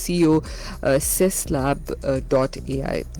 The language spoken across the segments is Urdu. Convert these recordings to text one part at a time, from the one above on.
CEO seslab.ai,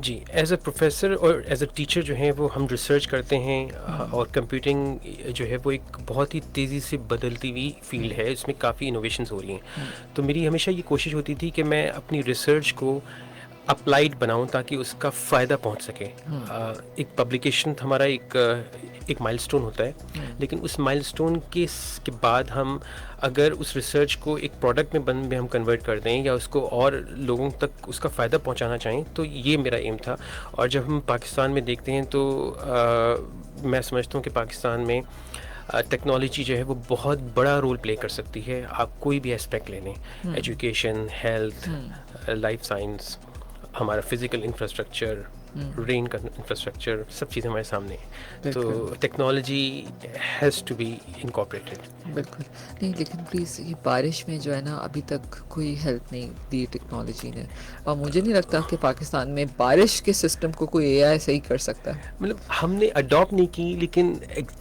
ji as a professor اور ایز اے ٹیچر جو ہیں وہ ہم ریسرچ کرتے ہیں اور کمپیوٹنگ جو ہے وہ ایک بہت ہی تیزی سے بدلتی ہوئی فیلڈ ہے، اس میں کافی انوویشنز ہو رہی ہیں. تو میری ہمیشہ یہ کوشش ہوتی تھی کہ میں اپنی ریسرچ کو اپلائیڈ بناؤں تاکہ اس کا فائدہ پہنچ سکے. ایک پبلیکیشن ہمارا ایک مائل سٹون ہوتا ہے، لیکن اس مائل سٹون کے بعد ہم اگر اس ریسرچ کو ایک پروڈکٹ میں ہم کنورٹ کر دیں یا اس کو اور لوگوں تک اس کا فائدہ پہنچانا چاہیں، تو یہ میرا ایم تھا. اور جب ہم پاکستان میں دیکھتے ہیں تو میں سمجھتا ہوں کہ پاکستان میں ٹیکنالوجی جو ہے وہ بہت بڑا رول پلے کر سکتی ہے. آپ کوئی بھی اسپیکٹ لے لیں، ایجوکیشن، ہیلتھ، لائف سائنس، ہمارا فزیکل انفراسٹرکچر، رین کا انفراسٹرکچر، سب چیزیں ہمارے سامنے ہیں. تو technology has to be incorporated. بالکل نہیں، لیکن پلیز یہ بارش میں جو ہے نا ابھی تک کوئی ہیلپ نہیں دی ٹیکنالوجی نے، اور مجھے نہیں لگتا کہ پاکستان میں بارش کے سسٹم کو کوئی اے آئی صحیح کر سکتا ہے. مطلب ہم نے اڈاپٹ نہیں کی، لیکن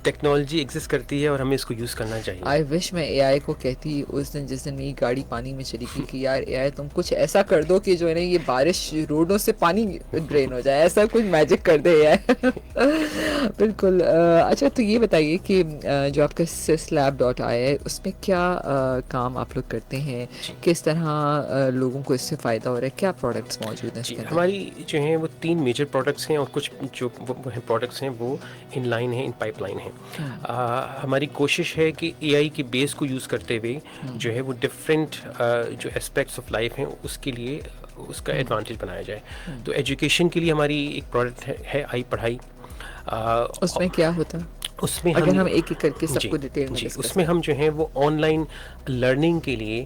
ٹیکنالوجی ایگزسٹ کرتی ہے اور ہمیں اس کو یوز کرنا چاہیے. آئی وش میں اے آئی کو کہتی اس دن جس دن میری گاڑی پانی میں چلی گئی کہ یار اے آئی تم کچھ ایسا کر دو کہ جو ہے نا یہ بارش روڈوں سے پانی ڈرین ہو جائے، ایسا کچھ میجک کر دے اے آئی. بالکل. اچھا تو یہ بتائیے کہ جو آپ کا syslab.ai ہے اس میں کیا کام آپ لوگ کرتے ہیں، کس طرح لوگوں کو اس سے فائدہ ہو رہا ہے، کیا پروڈکٹس موجود ہیں اس جی کے اندر؟ ہماری جو ہیں وہ 3 میجر پروڈکٹس ہیں اور کچھ جو پروڈکٹس ہیں وہ ان لائن ہیں، ان پائپ لائن ہیں. ہماری کوشش ہے کہ اے آئی کے بیس کو یوز کرتے ہوئے جو ہے وہ ڈفرینٹ جو اسپیکٹس آف لائف ہیں اس کے لیے اس کا ایڈوانٹیج بنایا جائے. تو ایجوکیشن کے لیے ہماری ایک پروڈکٹ ہے آئی پڑھائی. اس میں کیا ہوتا ہے اس میں اگر ہم ایک ایک کر کے سب جی کو ڈیٹیل میں جی ڈسکس اس میں ہم جو ہیں وہ آن لائن لرننگ کے لیے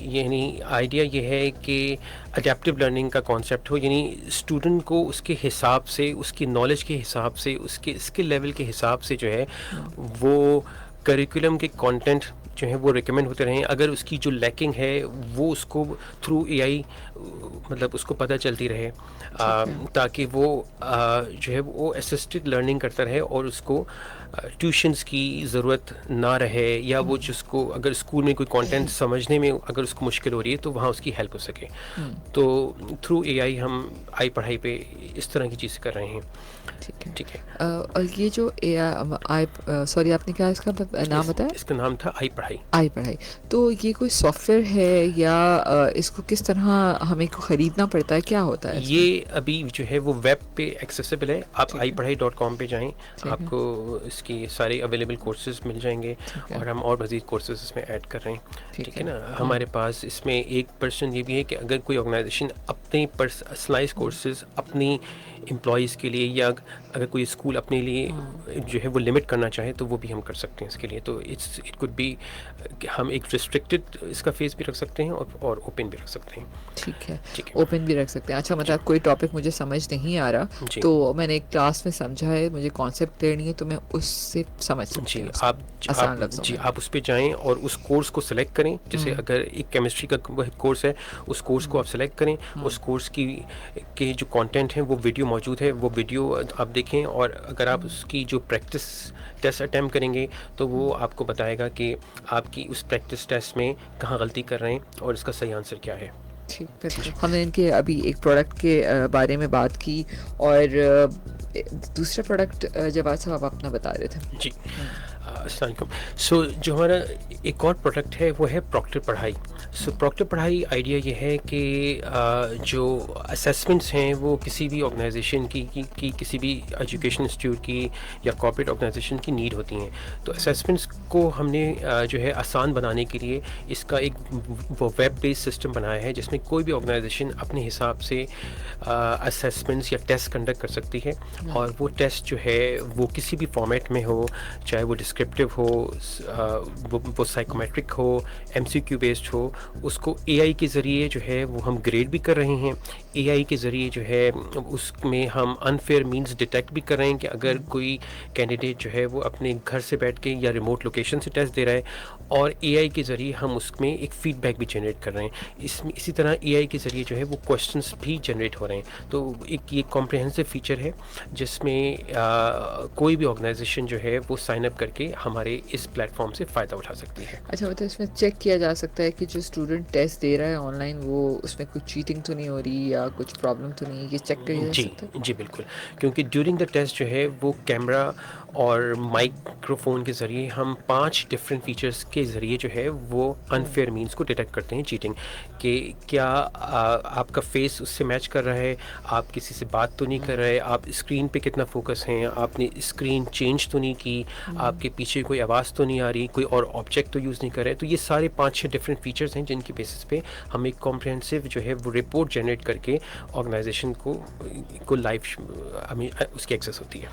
یعنی آئیڈیا یہ ہے کہ اڈیپٹیو لرننگ کا کانسیپٹ ہو، یعنی اسٹوڈنٹ کو اس کے حساب سے، اس کی نالج کے حساب سے، اس کے اسکل لیول کے حساب سے جو ہے وہ کریکولم کے کانٹینٹ جو ہیں وہ ریکمینڈ ہوتے رہیں. اگر اس کی جو لیکنگ ہے وہ اس کو تھرو اے آئی مطلب اس کو پتہ چلتی رہے، تاکہ وہ جو ہے وہ اسسٹڈ لرننگ کرتا رہے اور اس کو ٹیوشنس کی ضرورت نہ رہے، یا وہ جس کو اگر اسکول میں کوئی کانٹینٹ سمجھنے میں اگر اس کو مشکل ہو رہی ہے تو وہاں اس کی ہیلپ ہو سکے. تو تھرو اے آئی ہم آئی پڑھائی پہ اس طرح کی چیزیں کر رہے ہیں. ٹھیک ہے. اور یہ جو اے آئی سوری آپ نے کیا اس کا نام بتایا؟ اس کا نام تھا آئی پڑھائی. آئی پڑھائی. تو یہ کوئی سافٹ ویئر ہے یا اس کو کس طرح ہمیں کو خریدنا پڑتا ہے، کیا ہوتا ہے؟ یہ ابھی جو ہے وہ ویب پہ ایکسیسیبل ہے. آپ آئی پڑھائی .com پہ جائیں، آپ کو اس کی سارے اویلیبل کورسز مل جائیں گے، اور ہم اور مزید کورسز اس میں ایڈ کر رہے ہیں. ٹھیک ہے نا. ہمارے پاس اس میں ایک پرسن یہ بھی ہے کہ اگر کوئی آرگنائزیشن اپنے پرسنلائز کورسز اپنی امپلائیز کے لیے، یا اگر کوئی اسکول اپنے لیے جو ہے وہ لمٹ کرنا چاہے تو وہ بھی ہم کر سکتے ہیں اس کے لیے. تو اٹ کوڈ بی ہم ایک ریسٹرکٹیڈ اس کا فیس بھی رکھ سکتے ہیں اور اوپن بھی رکھ سکتے ہیں. ٹھیک ہے، اوپن بھی رکھ سکتے ہیں. اچھا مطلب کوئی ٹاپک مجھے سمجھ نہیں آ رہا تو میں نے ایک کلاس میں سمجھا ہے، مجھے کانسیپٹ کلیئر نہیں ہے تو میں اس سے سمجھ سکتی ہوں آسان لفظوں میں. آپ اس پہ جائیں اور اس کورس کو سلیکٹ کریں. جیسے اگر ایک کیمسٹری کا کورس ہے، اس کورس کو آپ سلیکٹ کریں. اس کورس کے جو کانٹینٹ ہیں وہ ویڈیو موجود ہے، وہ ویڈیو آپ دیکھیں، اور اگر آپ اس کی جو پریکٹس ٹیسٹ اٹیمپٹ کریں گے تو وہ آپ کو بتائے گا کہ آپ کی اس پریکٹس ٹیسٹ میں کہاں غلطی کر رہے ہیں اور اس کا صحیح آنسر کیا ہے. ہم نے ان کے ابھی ایک پروڈکٹ کے بارے میں بات کی، اور دوسرا پروڈکٹ جواد صاحب آپ اپنا بتا رہے تھے. جی السلام علیکم. سو جو ہمارا ایک اور پروڈکٹ ہے وہ ہے پروکٹر پڑھائی. سو پروکٹر پڑھائی آئیڈیا یہ ہے کہ جو اسیسمنٹس ہیں وہ کسی بھی آرگنائزیشن کی کسی بھی ایجوکیشن انسٹیٹیوٹ کی یا کارپوریٹ آرگنائزیشن کی نیڈ ہوتی ہیں. تو اسیسمنٹس کو ہم نے جو ہے آسان بنانے کے لیے اس کا ایک وہ ویب بیس سسٹم بنایا ہے، جس میں کوئی بھی آرگنائزیشن اپنے حساب سے اسیسمنٹس یا ٹیسٹ کنڈکٹ کر سکتی ہے. اور وہ ٹیسٹ جو ہے وہ کسی بھی فارمیٹ میں ہو، چاہے وہ ڈسکرپٹیو ہو، وہ سائیکومیٹرک ہو، ایم سی کیو بیسڈ ہو، اس کو اے آئی کے ذریعے جو ہے وہ ہم گریڈ بھی کر رہے ہیں. اے آئی کے ذریعے جو ہے اس میں ہم انفیئر مینس ڈیٹیکٹ بھی کر رہے ہیں کہ اگر کوئی کینڈیڈیٹ جو ہے وہ اپنے گھر سے بیٹھ کے یا ریموٹ لوکیشن سے ٹیسٹ دے رہا ہے، اور اے آئی کے ذریعے ہم اس میں ایک فیڈ بیک بھی جنریٹ کر رہے ہیں. اسی طرح اے آئی کے ذریعے جو ہے وہ کوشچنس بھی جنریٹ ہو رہے ہیں. تو ایک یہ کمپریہنسو فیچر ہے جس میں کوئی بھی آرگنائزیشن جو ہے وہ سائن اپ کر کے ہمارے اس پلیٹ فارم سے فائدہ اٹھا سکتی ہے. اچھا مطلب اس میں چیک کیا جا سکتا ہے کہ جو اسٹوڈنٹ ٹیسٹ دے رہا ہے آن لائن وہ اس میں کچھ چیٹنگ تو نہیں ہو رہی یا کچھ پرابلم تو نہیں ہے، یہ چیک کیا جا جی سکتا ہے؟ جی بالکل، کیونکہ ڈیورنگ دا ٹیسٹ جو ہے وہ کیمرہ اور مائکرو فون کے ذریعے ہم 5 ڈفرینٹ فیچرز کے ذریعے جو ہے وہ انفیئر مینس کو ڈیٹیکٹ کرتے ہیں چیٹنگ، کہ کیا آپ کا فیس اس سے میچ کر رہا ہے، آپ کسی سے بات تو نہیں کر رہے، آپ اسکرین پہ کتنا فوکس ہیں، آپ نے اسکرین چینج تو نہیں کی، آپ کے پیچھے کوئی آواز تو نہیں آ رہی، کوئی اور آبجیکٹ تو یوز نہیں کر رہے. تو یہ سارے 5-6 ڈفرینٹ فیچرز ہیں جن کی بیسس پہ ہم ایک کمپریہنسو جو ہے وہ رپورٹ جنریٹ کر کے آرگنائزیشن کو لائف اس کی ایکسیس ہوتی ہے.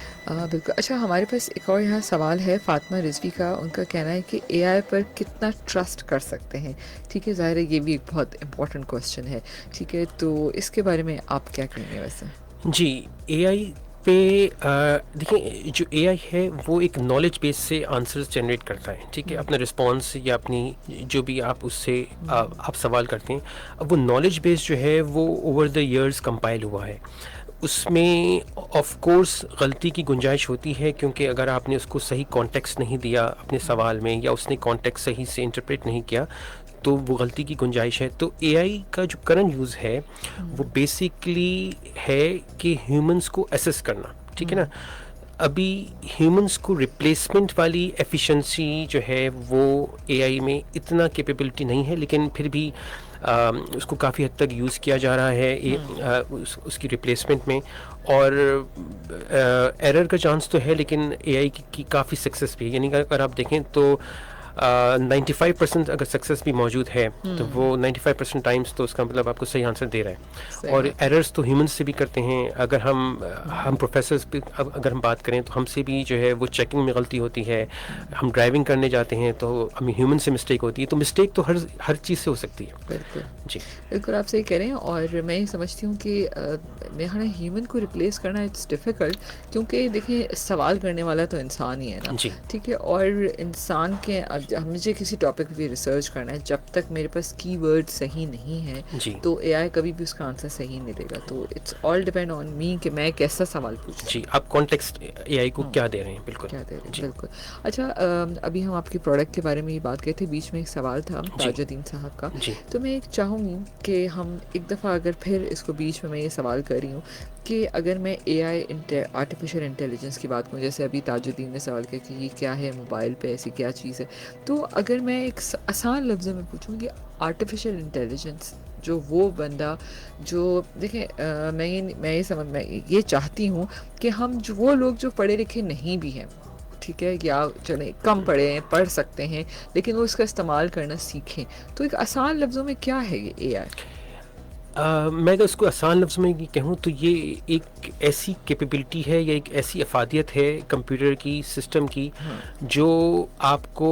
بالکل. اچھا ہمارے پاس ایک اور یہاں سوال ہے فاطمہ رضوی کا، ان کا کہنا ہے کہ اے آئی پر کتنا ٹرسٹ کر سکتے ہیں. ٹھیک ہے، ظاہر ہے یہ بھی ایک بہت امپورٹنٹ کوشچن ہے. ٹھیک ہے، تو اس کے بارے میں آپ کیا کہیں گے ویسے؟ جی، اے آئی پہ دیکھیں جو اے آئی ہے وہ ایک نالج بیس سے آنسرز جنریٹ کرتا ہے. ٹھیک ہے، اپنا رسپانس یا اپنی جو بھی آپ اس سے آپ سوال کرتے ہیں، اب وہ نالج بیس جو ہے وہ اوور دا ایئرز کمپائل ہوا ہے. اس میں آف کورس غلطی کی گنجائش ہوتی ہے، کیونکہ اگر آپ نے اس کو صحیح کانٹیکسٹ نہیں دیا اپنے سوال میں، یا اس نے کانٹیکسٹ صحیح سے انٹرپریٹ نہیں کیا، تو وہ غلطی کی گنجائش ہے. تو اے آئی کا جو کرنٹ یوز ہے وہ بیسکلی ہے کہ ہیومنس کو اسیس کرنا. ٹھیک ہے نا، ابھی ہیومنس کو ریپلیسمنٹ والی ایفیشنسی جو ہے وہ اے آئی میں اتنا کیپیبلٹی نہیں ہے، لیکن پھر بھی اس کو کافی حد تک یوز کیا جا رہا ہے اس کی ریپلیسمنٹ میں. اور ایرر کا چانس تو ہے، لیکن اے آئی کی کافی سکسیس بھی ہے. یعنی کہ اگر آپ دیکھیں تو 95% اگر سکسیس بھی موجود ہے تو وہ 95% ٹائمس تو اس کا مطلب آپ کو صحیح آنسر دے رہا ہے. اور ایررز تو ہیومنس سے بھی کرتے ہیں. اگر ہم پروفیسرز پہ اگر ہم بات کریں تو ہم سے بھی جو ہے وہ چیکنگ میں غلطی ہوتی ہے. ہم ڈرائیونگ کرنے جاتے ہیں تو ہمیں ہیومن سے مسٹیک ہوتی ہے. تو مسٹیک تو ہر چیز سے ہو سکتی ہے. بالکل جی بالکل، آپ صحیح کہہ رہے ہیں. اور میں یہ سمجھتی ہوں کہ میرا ہیومن کو ریپلیس کرنا اٹس ڈیفیکلٹ، کیونکہ دیکھیں سوال کرنے والا تو انسان ہی ہے نا. جی ٹھیک ہے، اور انسان کے مجھے کسی ٹاپک پہ ریسرچ کرنا ہے، جب تک میرے پاس کی ورڈ صحیح نہیں ہے جی تو اے آئی کبھی بھی اس کا آنسر صحیح نہیں دے گا. تو اٹس آل ڈیپینڈ آن می کہ میں کیسا سوال پوچھوں. جی، آپ کانٹیکسٹ اے آئی کو کیا دے رہے ہیں. بالکل کیا دے رہے ہیں. جی بالکل. اچھا ابھی ہم آپ کے پروڈکٹ کے بارے میں یہ بات کرتے تھے، بیچ میں ایک سوال تھا جی تاج الدین صاحب کا. جی تو میں ایک چاہوں گی کہ ہم ایک دفعہ اگر پھر اس کو بیچ میں یہ سوال کر رہی ہوں کہ اگر میں اے آئی آرٹیفیشیل انٹیلیجنس کی بات کروں، جیسے ابھی تاج الدین نے سوال کیا کہ یہ کیا ہے، موبائل پہ ایسی کیا چیز ہے، تو اگر میں ایک آسان لفظوں میں پوچھوں کہ آرٹیفیشیل انٹیلیجنس جو وہ بندہ جو دیکھیں میں یہ چاہتی ہوں کہ ہم جو وہ لوگ جو پڑھے لکھے نہیں بھی ہیں، ٹھیک ہے، یا چلیں کم پڑھے ہیں، پڑھ سکتے ہیں، لیکن وہ اس کا استعمال کرنا سیکھیں. تو ایک آسان لفظوں میں کیا ہے یہ اے آئی؟ میں اگر اس کو آسان لفظ میں کہوں تو یہ ایک ایسی کیپیبلٹی ہے یا ایک ایسی افادیت ہے کمپیوٹر کی، سسٹم کی، جو آپ کو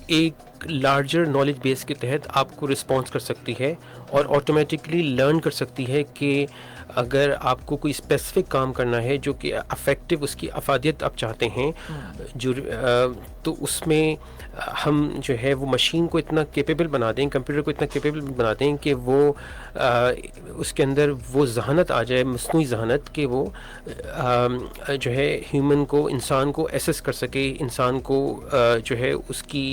ایک لارجر نالج بیس کے تحت آپ کو رسپانس کر سکتی ہے اور آٹومیٹکلی لرن کر سکتی ہے کہ اگر آپ کو کوئی اسپیسیفک کام کرنا ہے جو کہ افیکٹو اس کی افادیت آپ چاہتے ہیں، جو تو اس میں ہم جو ہے وہ مشین کو اتنا کیپیبل بنا دیں، کمپیوٹر کو اتنا کیپیبل بنا دیں کہ وہ اس کے اندر وہ ذہانت آ جائے، مصنوعی ذہانت، کہ وہ جو ہے ہیومن کو، انسان کو ایسیس کر سکے، انسان کو جو ہے اس کی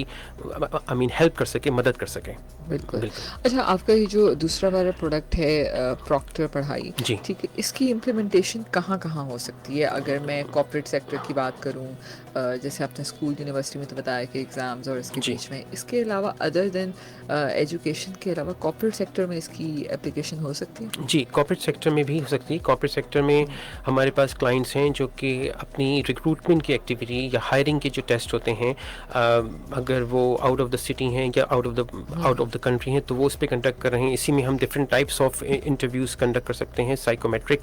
ہیلپ کر سکے، مدد کر سکے. بالکل. اچھا آپ کا یہ جو دوسرا والا پروڈکٹ ہے پروکٹر پڑھائی، جی ٹھیک ہے، اس کی امپلیمنٹیشن کہاں کہاں ہو سکتی ہے؟ اگر میں کارپوریٹ سیکٹر کی بات کروں، جیسے آپ نے اسکول یونیورسٹی میں تو بتایا کہ ایگزامز اور اس کے جی بیچ میں، اس کے علاوہ ادر دین ایجوکیشن کے علاوہ کارپوریٹ سیکٹر میں اس کی اپلیکیشن ہو سکتی ہے؟ جی، کارپوریٹ سیکٹر میں بھی ہو سکتی ہے. کارپوریٹ سیکٹر میں ہمارے پاس کلائنٹس ہیں جو کہ اپنی ریکروٹمنٹ کی ایکٹیویٹی یا ہائرنگ کے جو ٹیسٹ ہوتے ہیں، اگر وہ آؤٹ آف دا سٹی ہیں یا آؤٹ آف دا کنٹری ہیں، تو وہ اس پہ کنڈکٹ کر رہے ہیں. اسی میں ہم different types of interviews conduct کر سکتے ہیں. سائیکومیٹرک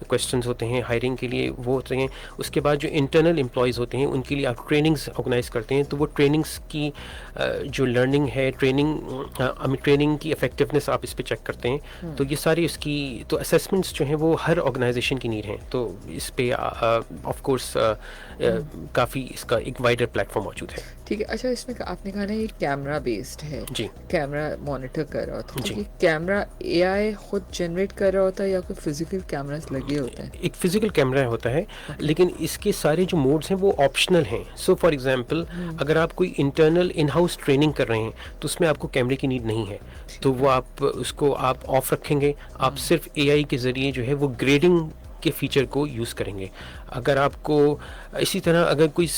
کویشچنز ہوتے ہیں ہائرنگ کے لیے، وہ ہوتے ہیں. اس کے بعد جو انٹرنل امپلائیز ہوتے ہیں ان کے لیے آپ ٹریننگز آرگنائز کرتے ہیں. تو وہ ٹریننگز کی جو لرننگ ہے، ٹریننگ کی افیکٹونیس آپ اس پہ چیک کرتے ہیں. تو یہ ساری اس کی تو اسیسمنٹس جو ہیں وہ ہر آرگنائزیشن کی نیڈ ہیں. تو اس پہ آف کورس کافی اس کا ایک وائڈر پلیٹ فارم موجود ہے. ٹھیک ہے. اچھا اس میں آپ نے کہا نا یہ کیمرہ بیسڈ ہے, جی کیمرہ مانیٹر کر رہا ہوتا ہے, جی. تو یہ کیمرہ اے آئی خود جنریٹ کر رہا ہوتا ہے یا کوئی فزیکل کیمراز لگے ہوتے ہیں؟ ایک فزیکل کیمرہ ہوتا ہے, اوکے. لیکن اس کے سارے جو موڈز ہیں وہ آپشنل ہیں. سو فار ایگزامپل اگر آپ کوئی انٹرنل ان ہاؤس ٹریننگ کر رہے ہیں تو اس میں آپ کو کیمرے کی نیڈ نہیں ہے, تو وہ آپ اس کو آپ آف رکھیں گے. آپ صرف اے آئی کے ذریعے جو ہے وہ گریڈنگ کے فیچر کو یوز کریں گے. اگر آپ کو اسی طرح اگر کوئی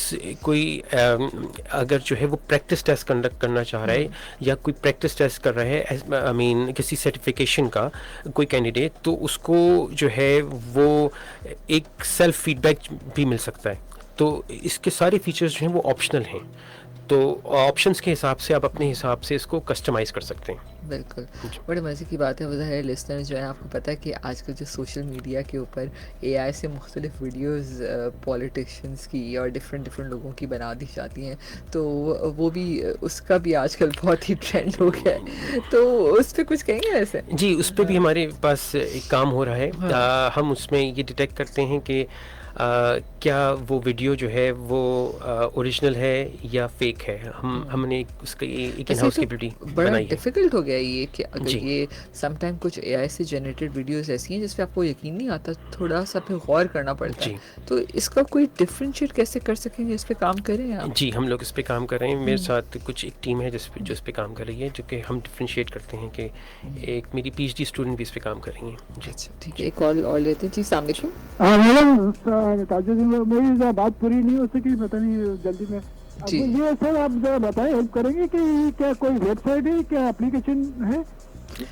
اگر جو ہے وہ پریکٹس ٹیسٹ کنڈکٹ کرنا چاہ رہا ہے یا کوئی پریکٹس ٹیسٹ کر رہا ہے, آئی مین کسی سرٹیفکیشن کا کوئی کینڈیڈیٹ, تو اس کو جو ہے وہ ایک سیلف فیڈ بیک بھی مل سکتا ہے. تو اس کے سارے فیچرز جو ہیں وہ آپشنل ہیں, تو آپشنس کے حساب سے آپ اپنے حساب سے اس کو کسٹمائز کر سکتے ہیں. بالکل, بڑے مزے کی بات ہے. ظاہر لسنر جو ہے آپ کو پتہ ہے کہ آج کل جو سوشل میڈیا کے اوپر اے آئی سے مختلف ویڈیوز پولیٹیشینس کی اور ڈفرینٹ لوگوں کی بنا دی جاتی ہیں, تو وہ بھی اس کا بھی آج کل بہت ہی ٹرینڈ ہو گیا ہے, تو اس پہ کچھ کہیں گے ویسے؟ جی, اس پہ بھی ہمارے پاس ایک کام ہو رہا ہے. ہم اس میں یہ ڈیٹیکٹ کرتے ہیں کہ کیا وہ ویڈیو جو ہے وہ اوریجنل ہے یا فیک ہے. ہم نے اس کا ایک ان ہاؤس کیپیبلٹی بڑا بنائی ہے. ڈیفیکلٹ ہو گیا یہ کہ اگر جی یہ سم ٹائم کچھ اے آئی سے جنریٹڈ ویڈیوز ایسی ہیں جس پہ آپ کو یقین نہیں آتا, تھوڑا سا پھر غور کرنا پڑتا جی ہے, تو اس کا کوئی ڈفرینشیٹ کیسے کر سکیں گے؟ اس پہ کام کریں آپ؟ جی, ہم لوگ اس پہ کام کر رہے ہیں. میرے ساتھ کچھ ایک ٹیم ہے جو اس پہ کام کر رہی ہے, جو کہ ہم ڈفرینشیٹ کرتے ہیں کہ ایک میری پی ایچ ڈی اسٹوڈنٹ بھی اس پہ کام کر رہی ہیں. جی اچھا ٹھیک ہے, ایک کال اور لیتے ہیں. جی السلام علیکم. ہاں میڈم, تاجر میری بات پوری نہیں ہو سکی, پتہ نہیں جلدی میں. جی یہ سر آپ ذرا بتائیں, ہیلپ کریں گے کہ کیا کوئی ویب سائٹ ہے, کیا اپلیکیشن ہے,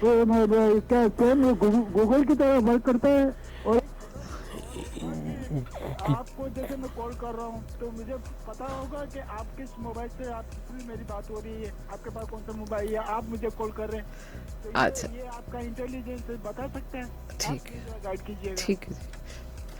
کیا سیم گوگل کی طرح ورک کرتا ہے؟ اور آپ کو جیسے میں کال کر رہا ہوں تو مجھے پتا ہوگا کہ آپ کس موبائل سے آپ سے میری بات ہو رہی ہے, آپ کے پاس کون سا موبائل ہے, آپ مجھے کال کر رہے ہیں, تو اچھا یہ آپ کا انٹیلیجنس بتا سکتے ہیں؟ ٹھیک ہے, گائڈ کیجیے گا. ٹھیک ہے.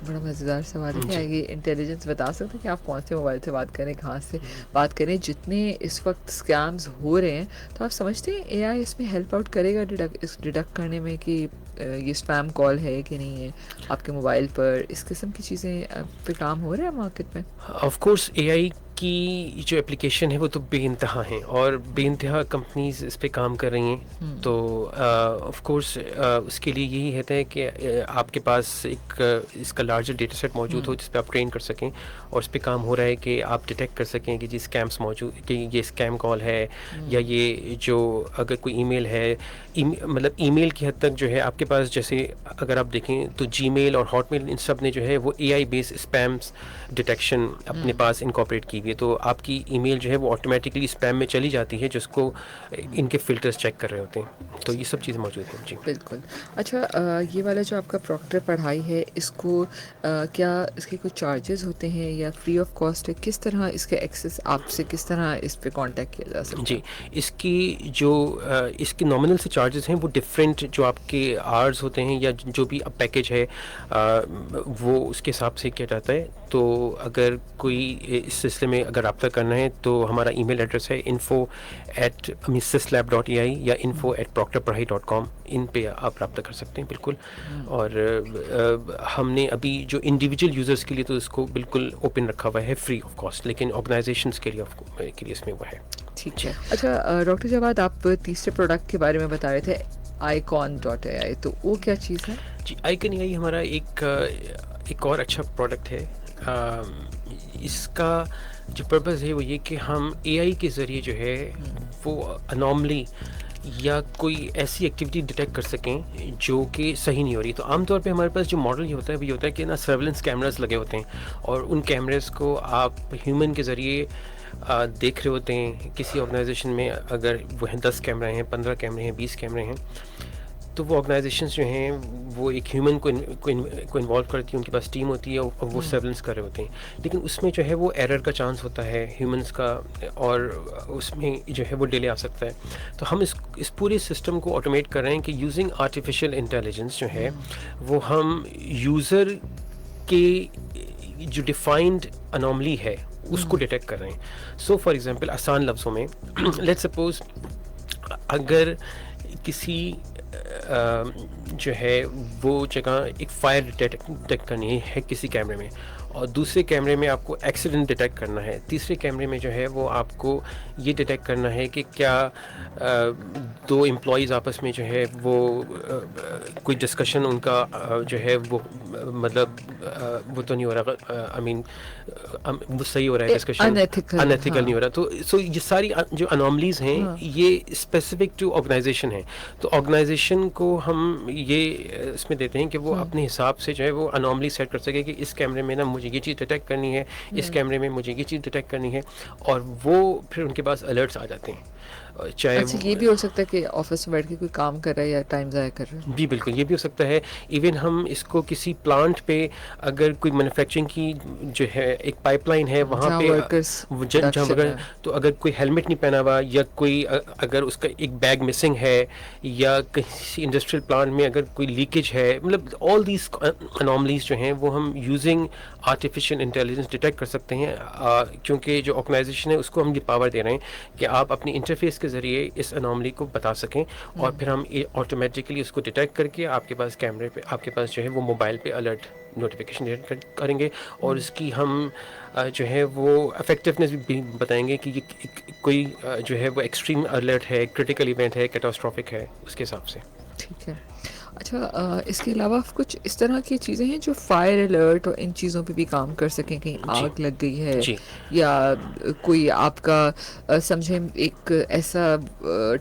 بڑا مزیدار سوال ہے کہ آئیے انٹیلیجنس بتا سکتے ہیں کہ آپ کون سے موبائل سے بات کریں, کہاں سے بات کریں. جتنے اس وقت اسکیمز ہو رہے ہیں, تو آپ سمجھتے ہیں اے آئی اس میں ہیلپ آؤٹ کرے گا ڈیڈکٹ کرنے میں کہ یہ اسپیم کال ہے کہ نہیں ہے آپ کے موبائل پر؟ اس قسم کی چیزیں پہ کام ہو رہا ہے مارکیٹ میں؟ آف کورس اے آئی کی جو اپلیکیشن ہے وہ تو بے انتہا ہیں, اور بے انتہا کمپنیز اس پہ کام کر رہی ہیں. تو آف کورس اس کے لیے یہی رہتا ہے کہ آپ کے پاس ایک اس کا لارجر ڈیٹا سیٹ موجود ہو جس پہ آپ ٹرین کر سکیں, اور اس پہ کام ہو رہا ہے کہ آپ ڈیٹیکٹ کر سکیں کہ جی اسکیمس موجود, کہ یہ اسکیم کال ہے, یا یہ جو اگر کوئی ای میل ہے, مطلب ای میل کی حد تک جو ہے آپ کے پاس, جیسے اگر آپ دیکھیں تو جی میل اور ہاٹ میل ان سب نے جو ہے وہ اے آئی بیس اسپیمس ڈیٹیکشن اپنے پاس انکارپوریٹ کی ہوئی ہے. تو آپ کی ای میل جو ہے وہ آٹومیٹکلی اسپیم میں چلی جاتی ہے, جس کو ان کے فلٹرز چیک کر رہے ہوتے ہیں. تو یہ سب چیزیں موجود ہیں. جی بالکل. اچھا یہ والا جو آپ کا پروکٹر پڑھائی ہے, اس کو کیا اس کے کچھ چارجز ہوتے ہیں یا فری آف کاسٹ ہے؟ کس طرح اس کا ایکسیس آپ سے کس طرح اس پہ کانٹیکٹ کیا جا سکتا ہے؟ جی, اس کی نامنل سے چارجز ہیں وہ ڈفرینٹ, جو آپ کے آرز ہوتے ہیں یا جو بھی پیکیج ہے وہ اس کے حساب سے کیا جاتا ہے. تو اگر کوئی اس سلسلے میں اگر رابطہ کرنا ہے تو ہمارا ای میل ایڈریس ہے info@syslab.ai یا info@proctorpadhai.com. ان پہ آپ رابطہ کر سکتے ہیں بالکل. اور ہم نے ابھی جو انڈیویجول یوزرس کے لیے تو اس کو بالکل اوپن رکھا ہوا ہے فری آف کاسٹ, لیکن آرگنائزیشنس کے لیے اس میں وہ ہے. ٹھیک ہے. اچھا ڈاکٹر جواد, آپ تیسرے پروڈکٹ کے بارے میں بتا رہے تھے, icon.ai, تو وہ کیا چیز ہے؟ جی, icon.ai ہمارا ایک اور اچھا پروڈکٹ ہے. اس کا جو پرپز ہے وہ یہ کہ ہم اے آئی کے ذریعے جو ہے وہ انوملی یا کوئی ایسی ایکٹیویٹی ڈیٹیکٹ کر سکیں جو کہ صحیح نہیں ہو رہی. تو عام طور پہ ہمارے پاس جو ماڈل یہ ہوتا ہے وہ یہ ہوتا ہے کہ نا سرویلنس کیمراز لگے ہوتے ہیں, اور ان کیمراز کو آپ ہیومن کے ذریعے دیکھ رہے ہوتے ہیں. کسی آرگنائزیشن میں اگر وہ ہیں 10 کیمرے ہیں, 15 کیمرے ہیں, 20 کیمرے ہیں, تو وہ آرگنائزیشنز جو ہیں وہ ایک ہیومن کو انوالو کرتی ہیں, ان کے پاس ٹیم ہوتی ہے اور وہ سرویلنس کر رہے ہوتے ہیں. لیکن اس میں جو ہے وہ ایرر کا چانس ہوتا ہے ہیومنس کا, اور اس میں جو ہے وہ ڈیلے آ سکتا ہے. تو ہم اس پورے سسٹم کو آٹومیٹ کر رہے ہیں کہ یوزنگ آرٹیفیشیل انٹیلیجنس جو ہے وہ ہم یوزر کے جو ڈیفائنڈ انوملی ہے اس کو ڈیٹیکٹ کر رہے ہیں. سو فار ایگزامپل, آسان لفظوں میں لیٹ سپوز اگر کسی جو ہے وہ جگہ ایک فائر ڈیٹیکٹ کرنی ہے کسی کیمرے میں, اور دوسرے کیمرے میں آپ کو ایکسیڈنٹ ڈیٹیکٹ کرنا ہے, تیسرے کیمرے میں جو ہے وہ آپ کو یہ ڈیٹیکٹ کرنا ہے کہ کیا دو امپلائیز آپس میں جو ہے وہ کوئی ڈسکشن ان کا جو ہے وہ مطلب وہ تو نہیں ہو رہا, آئی مین وہ صحیح ہو رہا ہے ڈسکشن, انیتھیکل نہیں ہو رہا. تو سو یہ ساری جو اناملیز ہیں یہ اسپیسیفک ٹو آرگنائزیشن ہیں. تو آرگنائزیشن کو ہم یہ اس میں دیتے ہیں کہ وہ اپنے حساب سے جو ہے وہ اناملی سیٹ کر سکے کہ اس کیمرے میں نا مجھے یہ چیز ڈیٹیکٹ کرنی ہے, اس کیمرے میں مجھے یہ چیز ڈیٹیکٹ کرنی ہے, اور وہ پھر ان کے پاس الرٹس آ جاتے ہیں. چاہے اچھا یہ بھی ہو سکتا ہے کہ آفس میں بیٹھ کے کوئی کام کر رہا ہے یا ٹائم ضائع کر رہا ہے. جی بالکل, یہ بھی ہو سکتا ہے. ایون ہم اس کو کسی پلانٹ پہ اگر کوئی مینوفیکچرنگ کی جو ہے ایک پائپ لائن ہے وہاں جہاں پہ workers جہاں اگر تو اگر کوئی ہیلمٹ نہیں پہنا ہوا یا کوئی اگر اس کا ایک بیگ مسنگ ہے یا کسی انڈسٹریل پلانٹ میں اگر کوئی لیکیج ہے, مطلب آل دیز اناملیز جو ہیں وہ ہم یوزنگ آرٹیفیشیل انٹیلیجنس ڈیٹیکٹ کر سکتے ہیں, کیونکہ جو آرگنائزیشن ہے اس کو ہم یہ پاور دے رہے ہیں کہ آپ اپنی انٹرفیس کے ذریعے اس اناملی کو بتا سکیں, اور پھر ہم آٹومیٹکلی اس کو ڈیٹیکٹ کر کے آپ کے پاس کیمرے پہ آپ کے پاس جو ہے وہ موبائل پہ الرٹ نوٹیفیکیشن کریں گے, اور اس کی ہم جو ہے وہ افیکٹونیس بھی بتائیں گے کہ یہ کوئی جو ہے وہ ایکسٹریم الرٹ ہے, کرٹیکل ایونٹ ہے, کیٹاسٹرافک ہے, اس کے حساب سے. ٹھیک ہے. اچھا اس کے علاوہ کچھ اس طرح کی چیزیں ہیں جو فائر الرٹ اور ان چیزوں پہ بھی کام کر سکیں, کہیں آگ لگ گئی ہے یا کوئی آپ کا سمجھیں ایک ایسا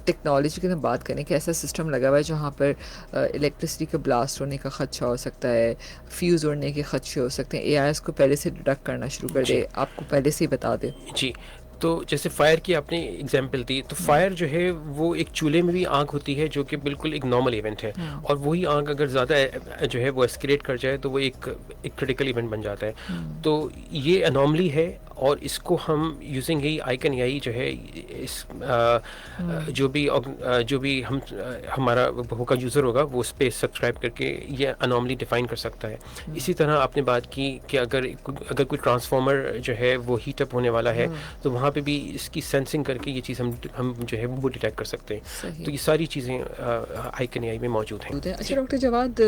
ٹیکنالوجی کی بات کریں کہ ایسا سسٹم لگا ہوا ہے جہاں پر الیکٹرسٹی کا بلاسٹ ہونے کا خدشہ ہو سکتا ہے, فیوز اڑنے کے خدشے ہو سکتے ہیں, اے آئی اس کو پہلے سے ڈیٹیکٹ کرنا شروع کر دے, آپ کو پہلے سے ہی بتا دے. جی تو جیسے فائر کی آپ نے اگزامپل دی, تو فائر جو ہے وہ ایک چولہے میں بھی آگ ہوتی ہے جو کہ بالکل ایک نارمل ایونٹ ہے, اور وہی آگ اگر زیادہ جو ہے وہ اسکیلیٹ کر جائے تو وہ ایک کرٹیکل ایونٹ بن جاتا ہے. تو یہ اناملی ہے, اور اس کو ہم یوزنگ ہی آئیکن AI جو ہے اس جو بھی ہمارا ہوگا یوزر ہوگا وہ اس پہ سبسکرائب کر کے یہ اناملی ڈیفائن کر سکتا ہے. اسی طرح آپ نے بات کی کہ اگر کوئی ٹرانسفارمر جو ہے وہ ہیٹ اپ ہونے والا ہے تو وہاں پہ بھی اس کی سینسنگ کر کے یہ چیز ہم جو ہے وہ ڈیٹیکٹ کر سکتے ہیں. تو یہ ساری چیزیں آئیکن AI میں موجود ہیں. اچھا ڈاکٹر جواد,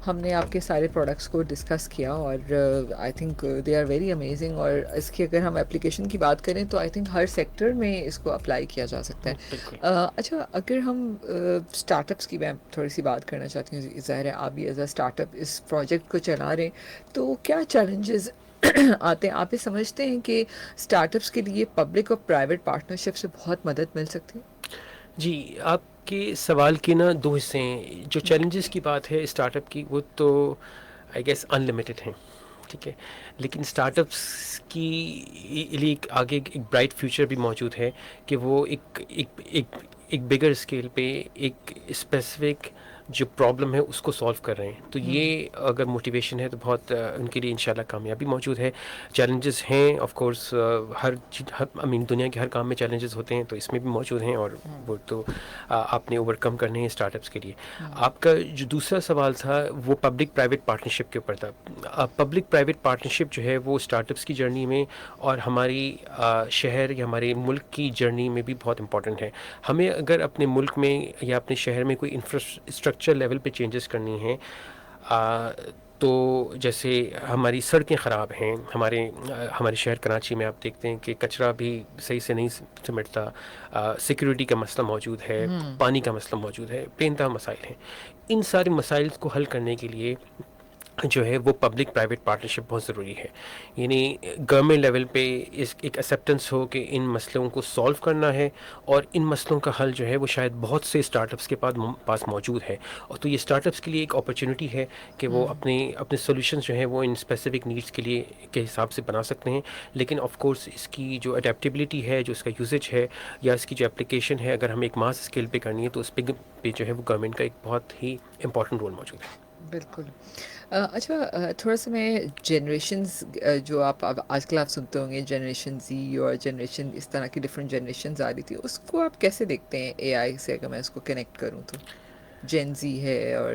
ہم نے آپ کے سارے پروڈکٹس کو ڈسکس کیا اور I think they are very amazing, اور اس کی اگر ہم اپلیکیشن کی بات کریں تو آئی تھنک ہر سیکٹر میں اس کو اپلائی کیا جا سکتا ہے. اچھا اگر ہم اسٹارٹ اپس کی میں تھوڑی سی بات کرنا چاہتی ہوں, ظاہر ہے آپ بھی ایز اے اسٹارٹ اپ اس پروجیکٹ کو چلا رہے ہیں, تو کیا چیلنجز آتے ہیں؟ آپ یہ سمجھتے ہیں کہ اسٹارٹ اپس کے لیے پبلک اور پرائیویٹ پارٹنرشپ سے بہت مدد مل سکتی ہے؟ جی آپ کے سوال کے نا دو حصے ہیں. جو چیلنجز کی بات ہے اسٹارٹ اپ کی وہ تو آئی گیس ان لمیٹڈ ہیں, ٹھیک ہے, لیکن اسٹارٹ اپس کی لیے آگے ایک برائٹ فیوچر بھی موجود ہے کہ وہ ایک بگر اسکیل پہ ایک اسپیسیفک جو پرابلم ہے اس کو سالو کر رہے ہیں. تو یہ اگر موٹیویشن ہے تو بہت ان کے لیے انشاءاللہ کامیابی موجود ہے. چیلنجز ہیں آف کورس, ہر دنیا کے ہر کام میں چیلنجز ہوتے ہیں, تو اس میں بھی موجود ہیں, اور وہ تو آپ نے اوور کم کرنے ہیں اسٹارٹ اپس کے لیے. آپ کا جو دوسرا سوال تھا وہ پبلک پرائیویٹ پارٹنرشپ کے اوپر تھا. پبلک پرائیویٹ پارٹنرشپ جو ہے وہ اسٹارٹ اپس کی جرنی میں اور ہماری شہر یا ہمارے ملک کی جرنی میں بھی بہت امپورٹنٹ ہے. ہمیں اگر اپنے ملک میں یا اپنے شہر میں کوئی انفراسٹرکچر لیول پہ چینجز کرنی ہیں, تو جیسے ہماری سڑکیں خراب ہیں, ہمارے شہر کراچی میں آپ دیکھتے ہیں کہ کچرا بھی صحیح سے نہیں سمٹتا, سیکیورٹی کا مسئلہ موجود ہے, پانی کا مسئلہ موجود ہے, بے انتہا مسائل ہیں. ان سارے مسائل کو حل کرنے کے لیے جو ہے وہ پبلک پرائیویٹ پارٹنرشپ بہت ضروری ہے. یعنی گورنمنٹ لیول پہ ایک ایکسیپٹنس ہو کہ ان مسئلوں کو سالو کرنا ہے, اور ان مسئلوں کا حل جو ہے وہ شاید بہت سے اسٹارٹ اپس کے پاس موجود ہے. اور تو یہ اسٹارٹ اپس کے لیے ایک اپرچونیٹی ہے کہ وہ اپنے سولوشنز جو ہیں وہ ان اسپیسیفک نیڈس کے لیے کے حساب سے بنا سکتے ہیں. لیکن آف کورس اس کی جو اڈیپٹیبلٹی ہے, جو اس کا یوزیج ہے, یا اس کی جو اپلیکیشن ہے, اگر ہمیں ایک ماس اسکیل پہ کرنی ہے تو اس پہ جو ہے وہ گورنمنٹ کا ایک بہت ہی امپورٹنٹ رول موجود ہے. بالکل. اچھا تھوڑا سا میں جنریشنز جو آپ آج کل آپ سنتے ہوں گے, جنریشن زی اور جنریشن اس طرح کی ڈفرینٹ جنریشنز آ رہی تھی, اس کو آپ کیسے دیکھتے ہیں اے آئی سے؟ اگر میں اس کو کنیکٹ کروں تو جین زی ہے اور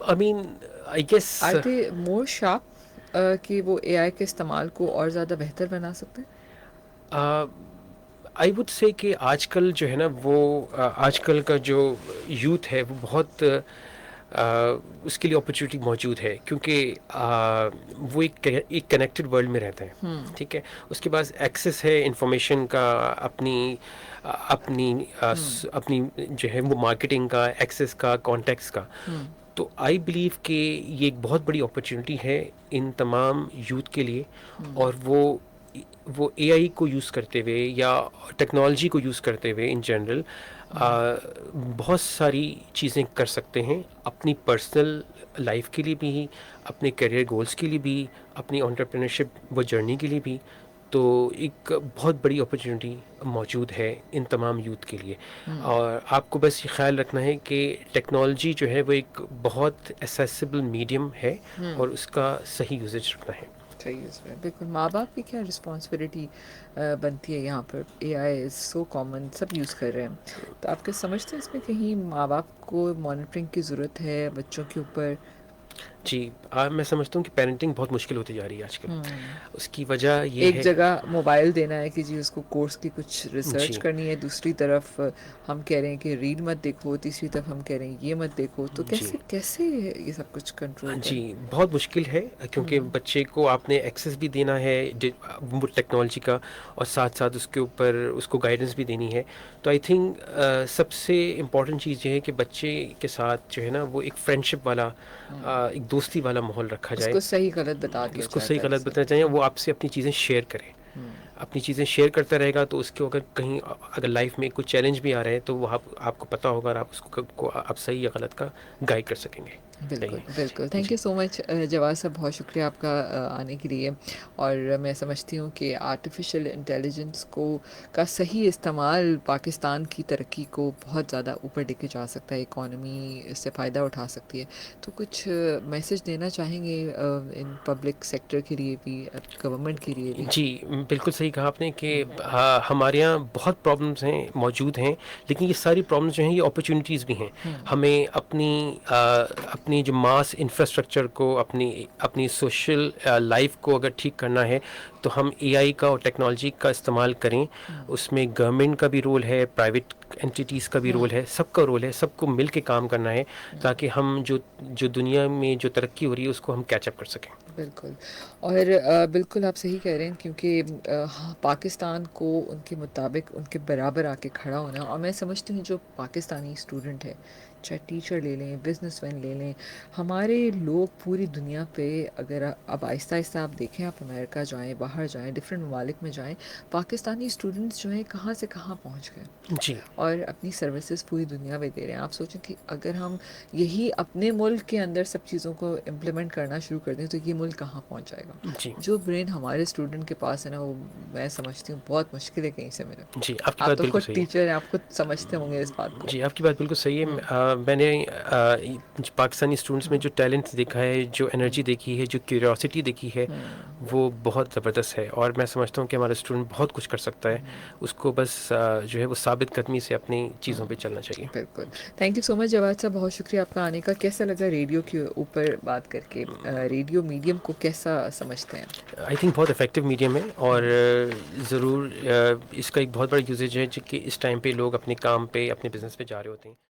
I mean, I guess are they more sharp کہ وہ اے آئی کے استعمال کو اور زیادہ بہتر بنا سکتے ہیں؟ آئی وڈ سے کہ آج کل جو ہے نا وہ آج کل کا جو یوتھ ہے وہ بہت اس کے لیے اپرچونیٹی موجود ہے، کیونکہ وہ ایک کنیکٹڈ ورلڈ میں رہتے ہیں، ٹھیک ہے. اس کے پاس ایکسیس ہے انفارمیشن کا، اپنی جو ہے وہ مارکیٹنگ کا، ایکسیس کا، کانٹیکٹس کا. تو آئی بلیو کہ یہ ایک بہت بڑی اپرچونیٹی ہے ان تمام یوتھ کے لیے، اور وہ اے آئی کو یوز کرتے ہوئے یا ٹیکنالوجی کو یوز کرتے ہوئے ان جنرل بہت ساری چیزیں کر سکتے ہیں، اپنی پرسنل لائف کے لیے بھی، اپنے کیریئر گولز کے لیے بھی، اپنی انٹرپرینرشپ وہ جرنی کے لیے بھی. تو ایک بہت بڑی اپرچونیٹی موجود ہے ان تمام یوتھ کے لیے. اور آپ کو بس یہ خیال رکھنا ہے کہ ٹیکنالوجی جو ہے وہ ایک بہت ایسیسیبل میڈیم ہے، اور اس کا صحیح یوزیج رکھنا ہے. صحیح ہے. بالکل. ماں باپ کی کیا رسپانسبلٹی بنتی ہے یہاں پر؟ اے آئی از سو کامن، سب یوز کر رہے ہیں، تو آپ کیا سمجھتے ہیں اس میں کہیں ماں باپ کو مانیٹرنگ کی ضرورت ہے بچوں کے اوپر؟ جی، میں سمجھتا ہوں کہ پیرنٹنگ بہت مشکل ہوتی جا رہی ہے آج کل. اس کی وجہ یہ ایک ہے جگہ موبائل دینا ہے کہ جی اس کو کورس کی کچھ ریسرچ جی کرنی ہے، دوسری طرف ہم کہہ رہے ہیں کہ ریل مت دیکھو، تیسری طرف ہم کہہ رہے ہیں یہ مت دیکھو، تو جی کیسے یہ سب کچھ کنٹرول جی کریں؟ بہت مشکل ہے، کیونکہ بچے کو آپ نے ایکسیس بھی دینا ہے ٹیکنالوجی کا، اور ساتھ ساتھ اس کے اوپر اس کو گائیڈنس بھی دینی ہے. تو آئی تھنک سب سے امپورٹنٹ چیز یہ ہے کہ بچے کے ساتھ جو ہے نا وہ ایک فرینڈشپ والا، ایک دوستی والا ماحول رکھا اس جائے. کو صحیح غلط بتا دیا اس کو جائے صحیح پہلے غلط سے. بتانا چاہیے، وہ آپ سے اپنی چیزیں شیئر کرے. اپنی چیزیں شیئر کرتا رہے گا تو اس کے اگر لائف میں کوئی چیلنج بھی آ رہے ہیں تو وہ آپ کو پتہ ہوگا، اور آپ اس کو آپ صحیح یا غلط کا گائڈ کر سکیں گے. بالکل صحیح بالکل. ہے تھینک جی. یو سو مچ جواز صاحب، بہت شکریہ آپ کا آنے کے لیے. اور میں سمجھتی ہوں کہ آرٹیفیشیل انٹیلیجنس کا صحیح استعمال پاکستان کی ترقی کو بہت زیادہ اوپر لے کے جا سکتا ہے، اکانومی اس سے فائدہ اٹھا سکتی ہے. تو کچھ میسج دینا چاہیں گے ان پبلک سیکٹر کے لیے بھی، گورنمنٹ کے لیے بھی؟ جی بالکل صحیح کہا آپ نے کہ ہمارے یہاں بہت پرابلمس ہیں، موجود ہیں، لیکن یہ ساری پرابلمس جو ہیں یہ اپرچونیٹیز بھی ہیں. ہمیں اپنی جو ماس انفراسٹرکچر کو، اپنی سوشل لائف کو اگر ٹھیک کرنا ہے تو ہم اے آئی کا اور ٹیکنالوجی کا استعمال کریں. اس میں گورنمنٹ کا بھی رول ہے، پرائیویٹ انٹیٹیز کا بھی رول ہے، سب کا رول ہے، سب کو مل کے کام کرنا ہے، تاکہ ہم جو دنیا میں جو ترقی ہو رہی ہے اس کو ہم کیچ اپ کر سکیں. بالکل. اور بالکل آپ صحیح کہہ رہے ہیں، کیونکہ پاکستان کو ان کے مطابق ان کے برابر آ کے کھڑا ہونا. اور میں سمجھتی ہوں جو پاکستانی اسٹوڈنٹ ہے، چاہے ٹیچر لے لیں، بزنس مین لے لیں، ہمارے لوگ پوری دنیا پہ، اگر اب آہستہ آہستہ آپ دیکھیں، آپ امریکہ جائیں، باہر جائیں، ڈفرینٹ ممالک میں جائیں، پاکستانی اسٹوڈنٹس جو ہیں کہاں سے کہاں پہنچ گئے، جی اور اپنی سروسز پوری دنیا میں دے رہے ہیں. آپ سوچیں کہ اگر ہم یہی اپنے ملک کے اندر سب چیزوں کو امپلیمنٹ کرنا شروع کر دیں تو یہ ملک کہاں پہنچ جائے گا. جی جو برین ہمارے اسٹوڈنٹ کے پاس ہے نا، وہ میں سمجھتی ہوں بہت مشکل ہے کہیں سے ملے. جی آپ کی آپ بات تو بالکل خود صحیح ہے. ٹیچر ہیں، آپ خود سمجھتے ہوں گے اس بات کو. جی آپ کی بات بالکل صحیح ہے. میں نے پاکستانی اسٹوڈنٹس میں جو ٹیلنٹ دیکھا ہے، جو انرجی دیکھی ہے، جو کیوریوسٹی دیکھی ہے، وہ بہت زبردست ہے. اور میں سمجھتا ہوں کہ ہمارا اسٹوڈنٹ بہت کچھ کر سکتا ہے. اس کو بس جو ہے وہ ثابت قدمی سے اپنی چیزوں پہ چلنا چاہیے. بالکل. تھینک یو سو مچ جواد صاحب، بہت شکریہ آپ کا آنے کا. کیسا لگا ریڈیو کے اوپر بات کر کے؟ ریڈیو میڈیم کو کیسا سمجھتے ہیں؟ آئی تھنک بہت افیکٹو میڈیم ہے، اور ضرور اس کا ایک بہت بڑا یوزیج ہے کہ اس ٹائم پہ لوگ اپنے کام پہ، اپنے بزنس پہ جا رہے ہوتے ہیں.